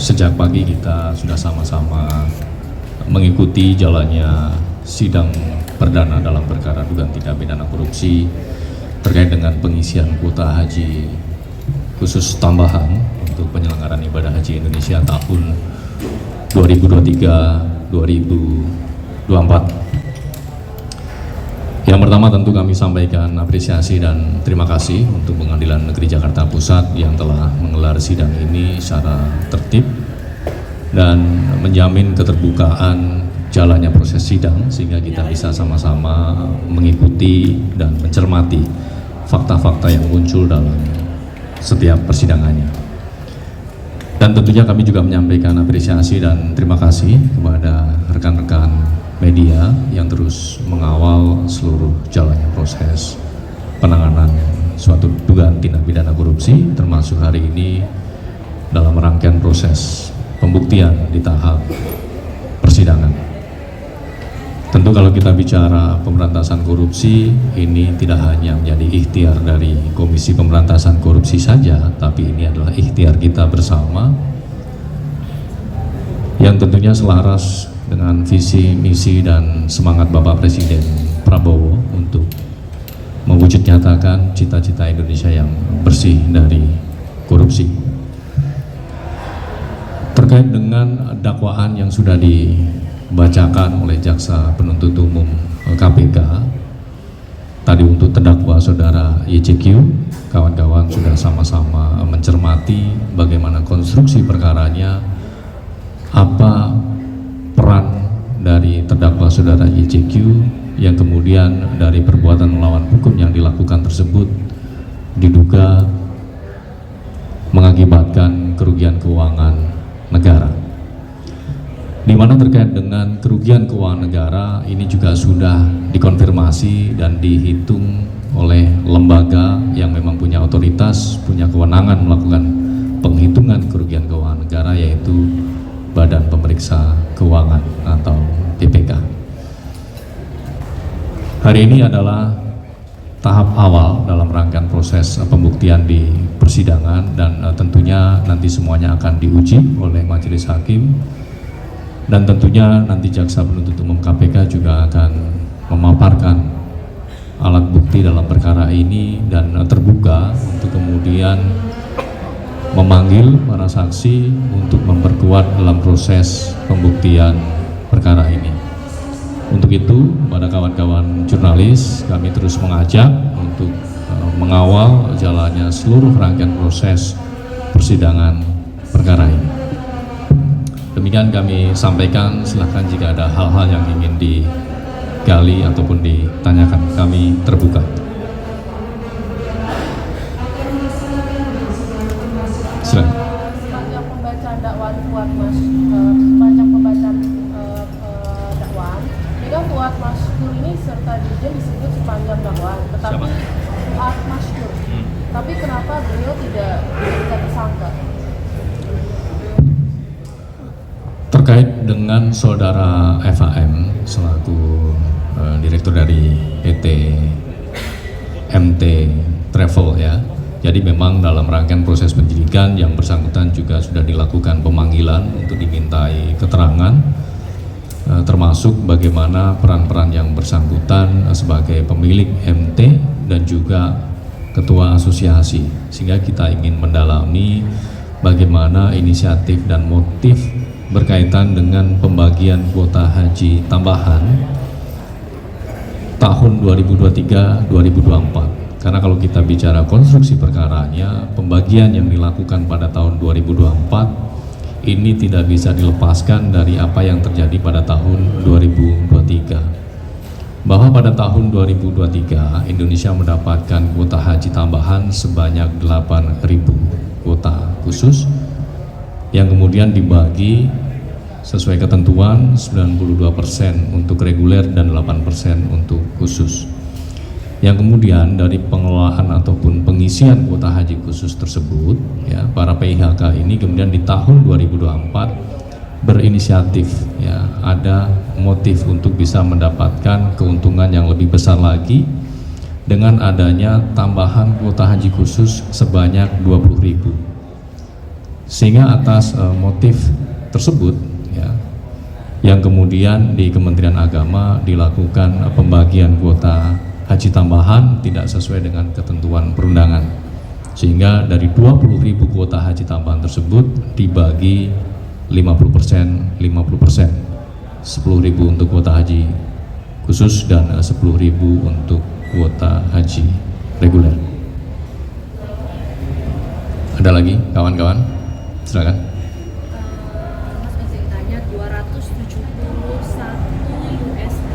Sejak pagi kita sudah sama-sama mengikuti jalannya sidang perdana dalam perkara dugaan tindak pidana korupsi terkait dengan pengisian kuota haji khusus tambahan untuk penyelenggaraan ibadah haji Indonesia tahun 2023-2024. Yang pertama tentu kami sampaikan apresiasi dan terima kasih untuk Pengadilan Negeri Jakarta Pusat yang telah menggelar sidang ini secara tertib dan menjamin keterbukaan jalannya proses sidang sehingga kita bisa sama-sama mengikuti dan mencermati fakta-fakta yang muncul dalam setiap persidangannya. Dan tentunya kami juga menyampaikan apresiasi dan terima kasih kepada rekan-rekan media yang terus mengawal seluruh jalannya proses penanganan suatu dugaan tindak pidana korupsi, termasuk hari ini dalam rangkaian proses pembuktian di tahap persidangan. Tentu kalau kita bicara pemberantasan korupsi, ini tidak hanya menjadi ikhtiar dari Komisi Pemberantasan Korupsi saja, tapi ini adalah ikhtiar kita bersama yang tentunya selaras dengan visi, misi, dan semangat Bapak Presiden Prabowo untuk mewujud nyatakan cita-cita Indonesia yang bersih dari korupsi. Terkait dengan dakwaan yang sudah dibacakan oleh Jaksa Penuntut Umum KPK, tadi untuk terdakwa Saudara YCQ, kawan-kawan sudah sama-sama mencermati bagaimana konstruksi perkaranya, apa peran dari terdakwa Saudara YCQ yang kemudian dari perbuatan melawan hukum yang dilakukan tersebut diduga mengakibatkan kerugian keuangan negara. Di mana terkait dengan kerugian keuangan negara ini juga sudah dikonfirmasi dan dihitung oleh lembaga yang memang punya otoritas, punya kewenangan melakukan penghitungan kerugian keuangan negara, yaitu Badan Pemeriksa Keuangan atau BPK. Hari ini adalah tahap awal dalam rangkaian proses pembuktian di persidangan dan tentunya nanti semuanya akan diuji oleh majelis hakim dan tentunya nanti Jaksa Penuntut Umum KPK juga akan memaparkan alat bukti dalam perkara ini dan terbuka untuk kemudian memanggil para saksi untuk memperkuat dalam proses pembuktian perkara ini. Untuk itu, pada kawan-kawan jurnalis, kami terus mengajak untuk mengawal jalannya seluruh rangkaian proses persidangan perkara ini. Demikian kami sampaikan, silahkan jika ada hal-hal yang ingin digali ataupun ditanyakan, kami terbuka. Silakan. Sepanjang pembacaan dakwaan Fuad Mas, sepanjang pembacaan dakwaan, tidak Fuad Masykur ini serta Dirjen disebut sepanjang dakwaan, tetapi Fuad Masykur. Tapi kenapa beliau tidak dijadikan tersangka? Terkait dengan Saudara FAM selaku Direktur dari PT MT Travel ya. Jadi memang dalam rangkaian proses penyidikan yang bersangkutan juga sudah dilakukan pemanggilan untuk dimintai keterangan termasuk bagaimana peran-peran yang bersangkutan sebagai pemilik MT dan juga ketua asosiasi, sehingga kita ingin mendalami bagaimana inisiatif dan motif berkaitan dengan pembagian kuota haji tambahan tahun 2023-2024. Karena kalau kita bicara konstruksi perkaranya, pembagian yang dilakukan pada tahun 2024 ini tidak bisa dilepaskan dari apa yang terjadi pada tahun 2023. Bahwa pada tahun 2023 Indonesia mendapatkan kuota haji tambahan sebanyak 8.000 kuota khusus yang kemudian dibagi sesuai ketentuan 92% untuk reguler dan 8% untuk khusus. Yang kemudian dari pengelolaan ataupun pengisian kuota haji khusus tersebut, ya, para PIHK ini kemudian di tahun 2024 berinisiatif, ya, ada motif untuk bisa mendapatkan keuntungan yang lebih besar lagi dengan adanya tambahan kuota haji khusus sebanyak 20.000. Sehingga atas motif tersebut ya, yang kemudian di Kementerian Agama dilakukan pembagian kuota haji tambahan tidak sesuai dengan ketentuan perundangan, sehingga dari 20.000 kuota haji tambahan tersebut dibagi 50%, 50%, 10.000 untuk kuota haji khusus dan 10.000 untuk kuota haji reguler. Ada lagi kawan-kawan? Silakan. Mas izin tanya, 271 USD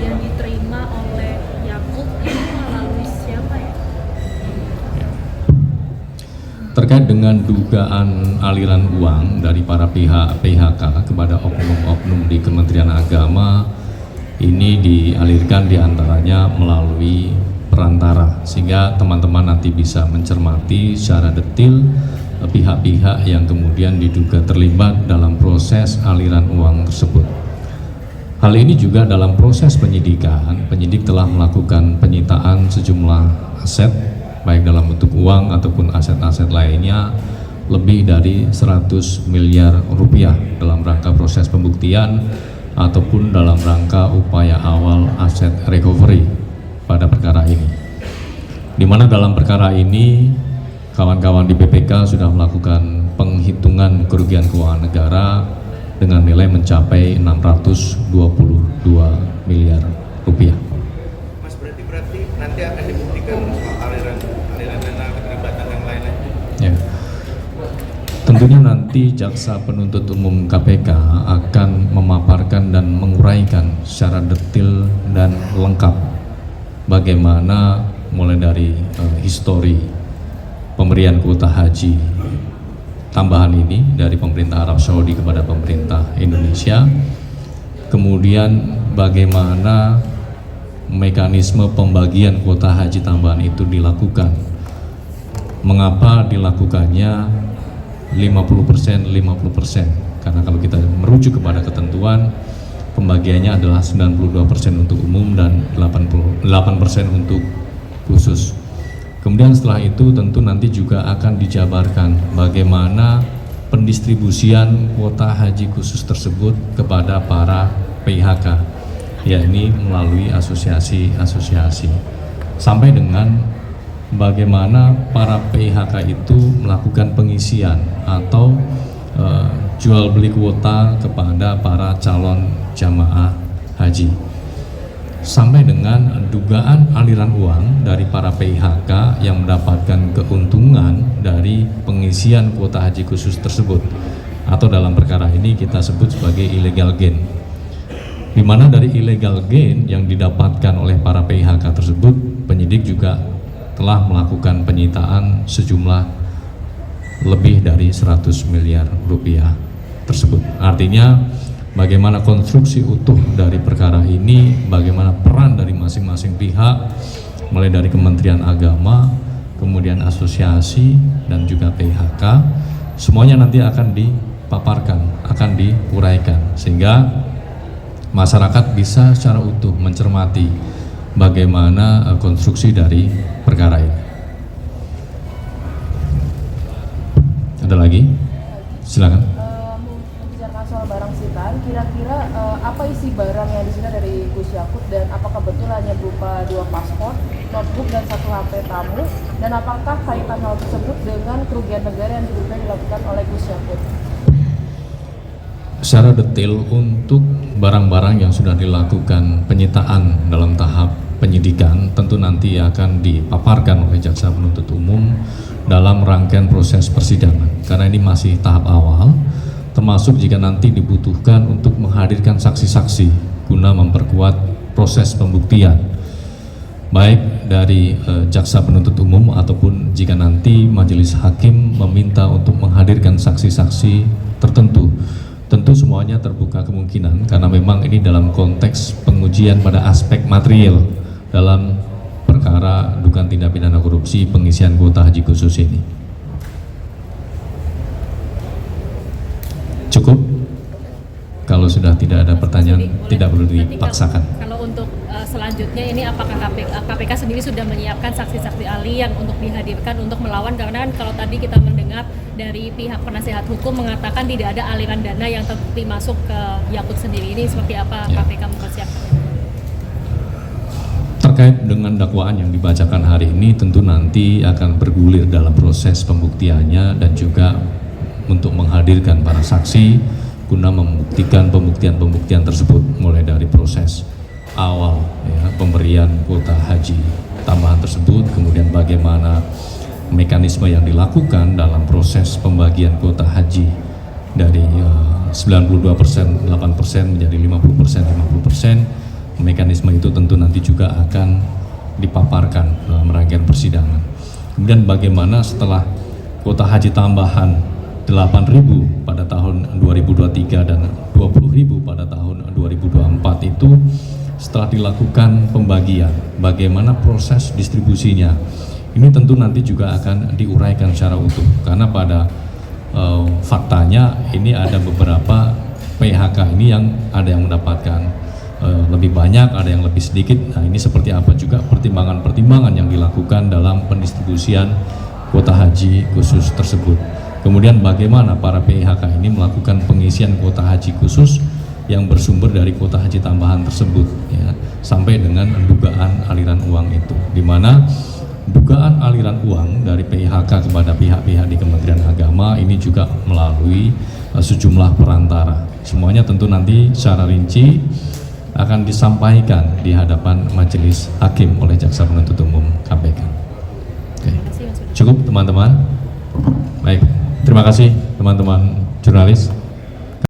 yang diterima oleh Yakult ini melalui siapa ya? Terkait dengan dugaan aliran uang dari para pihak PHK kepada oknum-oknum di Kementerian Agama, ini dialirkan diantaranya melalui perantara, sehingga teman-teman nanti bisa mencermati secara detail pihak-pihak yang kemudian diduga terlibat dalam proses aliran uang tersebut. Hal ini juga dalam proses penyidikan, penyidik telah melakukan penyitaan sejumlah aset baik dalam bentuk uang ataupun aset-aset lainnya lebih dari 100 miliar rupiah dalam rangka proses pembuktian ataupun dalam rangka upaya awal aset recovery pada perkara ini. Di mana dalam perkara ini kawan-kawan di BPK sudah melakukan penghitungan kerugian keuangan negara dengan nilai mencapai 622 miliar rupiah. Mas, berarti nanti akan dibuktikan soal aliran dana keterlibatan yang lainnya? Ya. Tentunya nanti Jaksa Penuntut Umum KPK akan memaparkan dan menguraikan secara detail dan lengkap bagaimana mulai dari histori pemberian kuota haji tambahan ini dari pemerintah Arab Saudi kepada pemerintah Indonesia, kemudian bagaimana mekanisme pembagian kuota haji tambahan itu dilakukan, mengapa dilakukannya 50%, 50%, karena kalau kita merujuk kepada ketentuan pembagiannya adalah 92% untuk umum dan 88% untuk khusus. Kemudian setelah itu tentu nanti juga akan dijabarkan bagaimana pendistribusian kuota haji khusus tersebut kepada para PHK, yakni melalui asosiasi-asosiasi, sampai dengan bagaimana para PHK itu melakukan pengisian atau jual beli kuota kepada para calon jamaah haji, sampai dengan dugaan aliran uang dari para PHK yang mendapatkan keuntungan dari pengisian kuota haji khusus tersebut, atau dalam perkara ini kita sebut sebagai illegal gain, di mana dari illegal gain yang didapatkan oleh para PHK tersebut penyidik juga telah melakukan penyitaan sejumlah lebih dari 100 miliar rupiah tersebut. Artinya bagaimana konstruksi utuh dari perkara ini, bagaimana peran dari masing-masing pihak, mulai dari Kementerian Agama, kemudian asosiasi dan juga PHK, semuanya nanti akan dipaparkan, akan diuraikan, sehingga masyarakat bisa secara utuh mencermati bagaimana konstruksi dari perkara ini. Ada lagi? Silakan. Membicarakan soal barang sitaan, kira-kira apa isi barang yang disita dari Gus Yakut, dan apakah betul hanya berupa 2 paspor, notebook dan 1 HP tamu, dan apakah kaitan hal tersebut dengan kerugian negara yang diduga dilakukan oleh Gus Yakut? Secara detail untuk barang-barang yang sudah dilakukan penyitaan dalam tahap penyidikan tentu nanti akan dipaparkan oleh Jaksa Penuntut Umum dalam rangkaian proses persidangan, karena ini masih tahap awal, termasuk jika nanti dibutuhkan untuk menghadirkan saksi-saksi guna memperkuat proses pembuktian, baik dari Jaksa Penuntut Umum ataupun jika nanti majelis hakim meminta untuk menghadirkan saksi-saksi tertentu. Tentu semuanya terbuka kemungkinan, karena memang ini dalam konteks pengujian pada aspek material dalam perkara dugaan tindak pidana korupsi pengisian kuota haji khusus ini. Cukup? Kalau sudah tidak ada pertanyaan, Jadi, tidak perlu nanti dipaksakan. Kalau untuk selanjutnya ini apakah KPK sendiri sudah menyiapkan saksi-saksi ahli yang untuk dihadirkan untuk melawan, karena kan kalau tadi kita mendengar dari pihak penasihat hukum mengatakan tidak ada aliran dana yang terbukti masuk ke Yakut sendiri, ini seperti apa Ya. KPK mempersiapkan? Terkait dengan dakwaan yang dibacakan hari ini tentu nanti akan bergulir dalam proses pembuktiannya dan juga untuk menghadirkan para saksi guna membuktikan pembuktian tersebut mulai dari proses awal ya, pemberian kuota haji tambahan tersebut, kemudian bagaimana mekanisme yang dilakukan dalam proses pembagian kuota haji dari 92%, 8% menjadi 50%, 50%. Mekanisme itu tentu nanti juga akan dipaparkan dalam rangkaian persidangan. Kemudian bagaimana setelah kuota haji tambahan 8.000 pada tahun 2023 dan 20.000 pada tahun 2024 itu setelah dilakukan pembagian, bagaimana proses distribusinya. Ini tentu nanti juga akan diuraikan secara utuh, karena pada faktanya ini ada beberapa PHK ini yang ada yang mendapatkan lebih banyak, ada yang lebih sedikit. Nah, ini seperti apa juga pertimbangan-pertimbangan yang dilakukan dalam pendistribusian kuota haji khusus tersebut. Kemudian bagaimana para PHK ini melakukan pengisian kuota haji khusus yang bersumber dari kuota haji tambahan tersebut, ya, sampai dengan dugaan aliran uang itu, di mana dugaan aliran uang dari PHK kepada pihak-pihak di Kementerian Agama ini juga melalui sejumlah perantara. Semuanya tentu nanti secara rinci akan disampaikan di hadapan majelis hakim oleh Jaksa Penuntut Umum KPK. Oke. Cukup teman-teman? Baik, terima kasih teman-teman jurnalis.